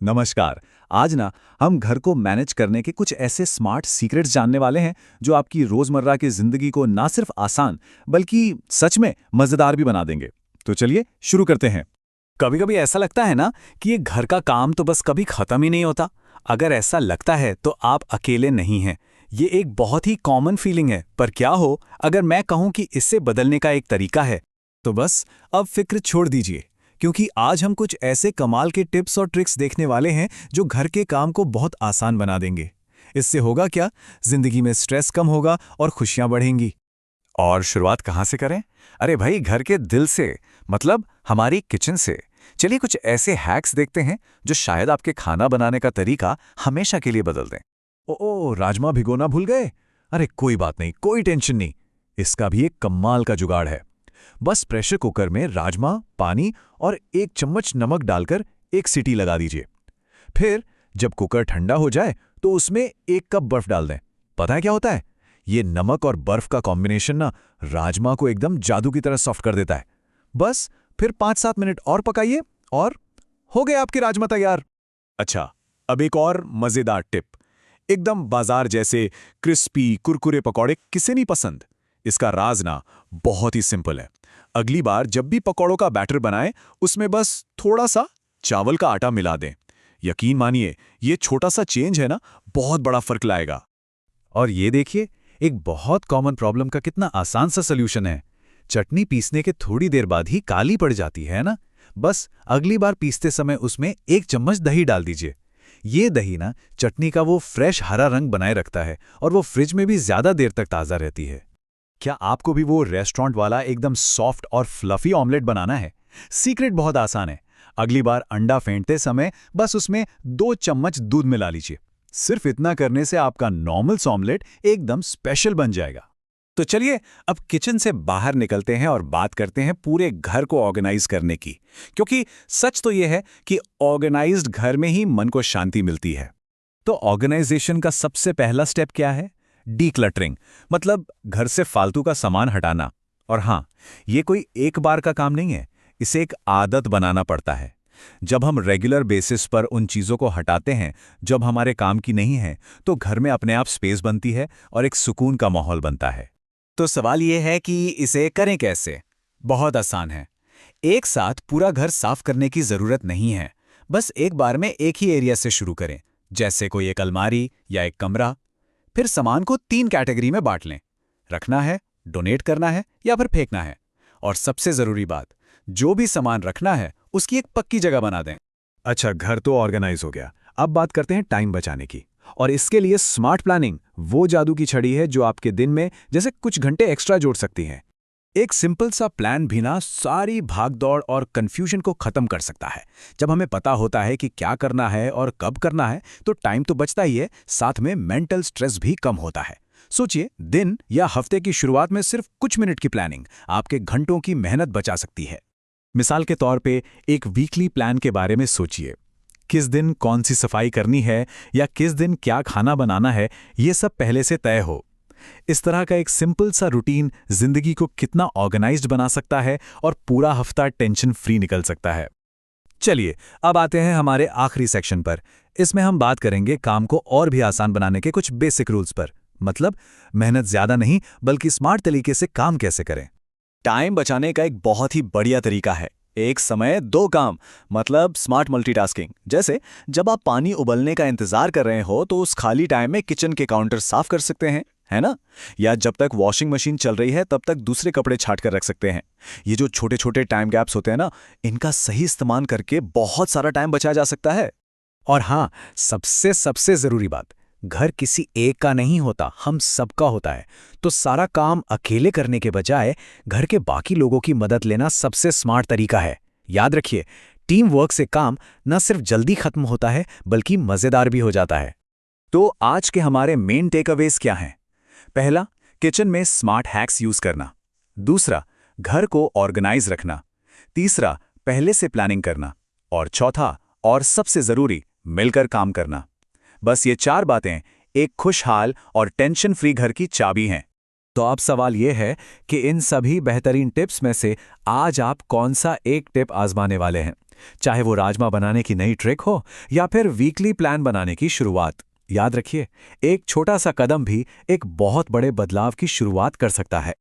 नमस्कार। आज ना हम घर को मैनेज करने के कुछ ऐसे स्मार्ट सीक्रेट्स जानने वाले हैं जो आपकी रोजमर्रा की जिंदगी को ना सिर्फ आसान बल्कि सच में मजेदार भी बना देंगे। तो चलिए शुरू करते हैं। कभी कभी ऐसा लगता है ना कि ये घर का काम तो बस कभी खत्म ही नहीं होता। अगर ऐसा लगता है तो आप अकेले नहीं हैं। ये एक बहुत ही कॉमन फीलिंग है, पर क्या हो अगर मैं कहूं कि इससे बदलने का एक तरीका है। तो बस अब फिक्र छोड़ दीजिए, क्योंकि आज हम कुछ ऐसे कमाल के टिप्स और ट्रिक्स देखने वाले हैं जो घर के काम को बहुत आसान बना देंगे। इससे होगा क्या, जिंदगी में स्ट्रेस कम होगा और खुशियां बढ़ेंगी। और शुरुआत कहाँ से करें? अरे भाई, घर के दिल से, मतलब हमारी किचन से। चलिए कुछ ऐसे हैक्स देखते हैं जो शायद आपके खाना बनाने का तरीका हमेशा के लिए बदल दें। ओ राजमा भिगोना भूल गए? अरे कोई बात नहीं, कोई टेंशन नहीं। इसका भी एक कमाल का जुगाड़ है। बस प्रेशर कुकर में राजमा, पानी और 1 चम्मच नमक डालकर एक सीटी लगा दीजिए। फिर जब कुकर ठंडा हो जाए तो उसमें 1 कप बर्फ डाल दें। पता है क्या होता है? ये नमक और बर्फ का कॉम्बिनेशन ना राजमा को एकदम जादू की तरह सॉफ्ट कर देता है। बस फिर 5-7 मिनट और पकाइए और हो गए आपके राजमा तैयार। अच्छा, अब एक और मजेदार टिप। एकदम बाजार जैसे क्रिस्पी कुरकुरे पकौड़े किसे नहीं पसंद। इसका राज ना बहुत ही सिंपल है। अगली बार जब भी पकौड़ों का बैटर बनाएं, उसमें बस थोड़ा सा चावल का आटा मिला दें। यकीन मानिए, ये छोटा सा चेंज है ना, बहुत बड़ा फर्क लाएगा। और ये देखिए, एक बहुत कॉमन प्रॉब्लम का कितना आसान सा सल्यूशन है। चटनी पीसने के थोड़ी देर बाद ही काली पड़ जाती है ना। बस अगली बार पीसते समय उसमें 1 चम्मच दही डाल दीजिए। ये दही ना चटनी का वो फ्रेश हरा रंग बनाए रखता है और वो फ्रिज में भी ज्यादा देर तक ताज़ा रहती है। क्या आपको भी वो रेस्टोरेंट वाला एकदम सॉफ्ट और फ्लफी ऑमलेट बनाना है? सीक्रेट बहुत आसान है। अगली बार अंडा फेंटते समय बस उसमें 2 चम्मच दूध मिला लीजिए। सिर्फ इतना करने से आपका नॉर्मल ऑमलेट एकदम स्पेशल बन जाएगा। तो चलिए अब किचन से बाहर निकलते हैं और बात करते हैं पूरे घर को ऑर्गेनाइज करने की, क्योंकि सच तो यह है कि ऑर्गेनाइज्ड घर में ही मन को शांति मिलती है। तो ऑर्गेनाइजेशन का सबसे पहला स्टेप क्या है? डीक्लटरिंग, मतलब घर से फालतू का सामान हटाना। और हाँ, ये कोई एक बार का काम नहीं है, इसे एक आदत बनाना पड़ता है। जब हम रेगुलर बेसिस पर उन चीज़ों को हटाते हैं जब हमारे काम की नहीं है, तो घर में अपने आप स्पेस बनती है और एक सुकून का माहौल बनता है। तो सवाल ये है कि इसे करें कैसे? बहुत आसान है। एक साथ पूरा घर साफ करने की जरूरत नहीं है। बस एक बार में एक ही एरिया से शुरू करें, जैसे कोई एक अलमारी या एक कमरा। फिर सामान को 3 कैटेगरी में बांट लें। रखना है, डोनेट करना है या फिर फेंकना है। और सबसे जरूरी बात, जो भी सामान रखना है उसकी एक पक्की जगह बना दें। अच्छा, घर तो ऑर्गेनाइज हो गया। अब बात करते हैं टाइम बचाने की। और इसके लिए स्मार्ट प्लानिंग वो जादू की छड़ी है जो आपके दिन में जैसे कुछ घंटे एक्स्ट्रा जोड़ सकती है। एक सिंपल सा प्लान भी ना सारी भागदौड़ और कंफ्यूजन को खत्म कर सकता है। जब हमें पता होता है कि क्या करना है और कब करना है, तो टाइम तो बचता ही है, साथ में मेंटल स्ट्रेस भी कम होता है। सोचिए, दिन या हफ्ते की शुरुआत में सिर्फ कुछ मिनट की प्लानिंग आपके घंटों की मेहनत बचा सकती है। मिसाल के तौर पे एक वीकली प्लान के बारे में सोचिए। किस दिन कौन सी सफाई करनी है या किस दिन क्या खाना बनाना है, ये सब पहले से तय हो। इस तरह का एक सिंपल सा रूटीन जिंदगी को कितना ऑर्गेनाइज्ड बना सकता है और पूरा हफ्ता टेंशन फ्री निकल सकता है। चलिए अब आते हैं हमारे आखिरी सेक्शन पर। इसमें हम बात करेंगे काम को और भी आसान बनाने के कुछ बेसिक रूल्स पर। मतलब मेहनत ज्यादा नहीं, बल्कि स्मार्ट तरीके से काम कैसे करें। टाइम बचाने का एक बहुत ही बढ़िया तरीका है एक समय 2 काम, मतलब स्मार्ट मल्टीटास्किंग। जैसे जब आप पानी उबलने का इंतजार कर रहे हो तो उस खाली टाइम में किचन के काउंटर साफ कर सकते हैं, है ना? या जब तक वॉशिंग मशीन चल रही है तब तक दूसरे कपड़े छांट कर रख सकते हैं। ये जो छोटे छोटे टाइम गैप्स होते हैं ना, इनका सही इस्तेमाल करके बहुत सारा टाइम बचाया जा सकता है। और हाँ, सबसे सबसे जरूरी बात, घर किसी एक का नहीं होता, हम सबका होता है। तो सारा काम अकेले करने के बजाय घर के बाकी लोगों की मदद लेना सबसे स्मार्ट तरीका है। याद रखिए, टीम वर्क से काम न सिर्फ जल्दी खत्म होता है बल्कि मजेदार भी हो जाता है। तो आज के हमारे मेन टेकअवेज क्या हैं? पहला, किचन में स्मार्ट हैक्स यूज करना। दूसरा, घर को ऑर्गेनाइज रखना। तीसरा, पहले से प्लानिंग करना। और चौथा और सबसे जरूरी, मिलकर काम करना। बस ये 4 बातें एक खुशहाल और टेंशन फ्री घर की चाबी हैं। तो अब सवाल यह है कि इन सभी बेहतरीन टिप्स में से आज आप कौन सा एक टिप आजमाने वाले हैं? चाहे वो राजमा बनाने की नई ट्रिक हो या फिर वीकली प्लान बनाने की शुरुआत, याद रखिए, एक छोटा सा कदम भी एक बहुत बड़े बदलाव की शुरुआत कर सकता है।